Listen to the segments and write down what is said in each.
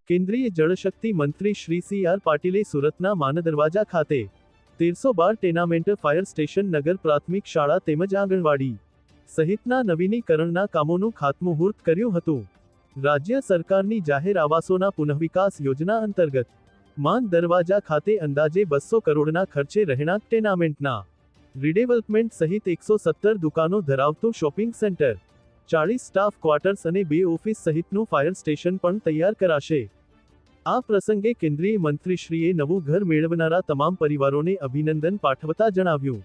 કેન્દ્રીય જળશક્તિ મંત્રી શ્રી સી.આર. પાટીલે સુરતના માનદરવાજા ખાતે 1312 ટેનામેન્ટ ફાયર સ્ટેશન, નગર પ્રાથમિક શાળા તેમજ આંગણવાડી સહિતના નવીનીકરણના કામોનું ખાતમુહૂર્ત કર્યું હતું. રાજ્ય સરકારની જાહેર આવાસોના પુનઃવિકાસ યોજના અંતર્ગત માન દરવાજા ખાતે અંદાજે 200 કરોડના ખર્ચે રહેણાંક ટેનામેન્ટના રીડેવલપમેન્ટ સહિત 117 દુકાનો ધરાવતું શોપિંગ સેન્ટર, 40 સ્ટાફ ક્વાર્ટર્સ અને 2 ઓફિસ સહિતનું ફાયર સ્ટેશન પણ તૈયાર કરાશે. આ પ્રસંગે કેન્દ્રીય મંત્રીશ્રીએ નવું ઘર મેળવનારા તમામ પરિવારોને અભિનંદન પાઠવતા જણાવ્યું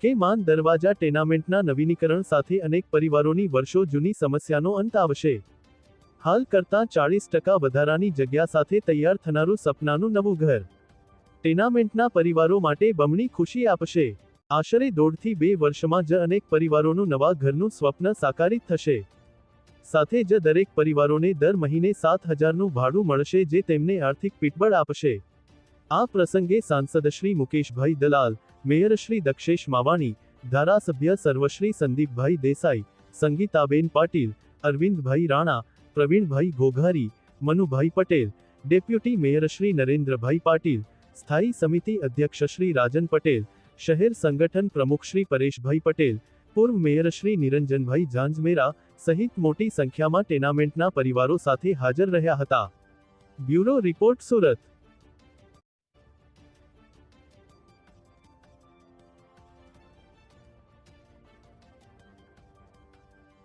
કે માન દરવાજા ટેનામેન્ટના નવીનીકરણ સાથે અનેક પરિવારોની વર્ષો જૂની સમસ્યાનો અંત આવશે. હાલ કરતાં 40% વધારાની જગ્યા સાથે તૈયાર થનારું સપનાનું નવું ઘર ટેનામેન્ટના પરિવારો માટે બમણી ખુશી આપશે. આશરે 1.5 થી 2 વર્ષમાં જ અનેક પરિવારોનું નવા ઘરનું સ્વપ્ન સાકારિત થશે. સાથે જ દરેક પરિવારોને દર મહિને 7,000નું ભાડું મળશે, જે તેમને આર્થિક પીઠબળ આપશે. આ પ્રસંગે સાંસદશ્રી મુકેશભાઈ દલાલ, મેયરશ્રી દક્ષેશ માવાણી, ધારાસભ્ય સર્વશ્રી સંદીપભાઈ દેસાઈ, સંગીતાબેન પાટીલ, અરવિંદભાઈ રાણા, પ્રવીણભાઈ ઘોઘારી, મનુભાઈ પટેલ, ડેપ્યુટી મેયરશ્રી નરેન્દ્રભાઈ પાટીલ, સ્થાયી સમિતિ અધ્યક્ષશ્રી રાજન પટેલ, શહેર સંગઠન પ્રમુખશ્રી પરેશભાઈ પટેલ, પૂર્વ મેયરશ્રી નિરંજનભાઈ ઝાંઝમેરા સહિત મોટી સંખ્યામાં ટેનામેન્ટના પરિવારો સાથે હાજર રહ્યા હતા. Bureau report, Surat.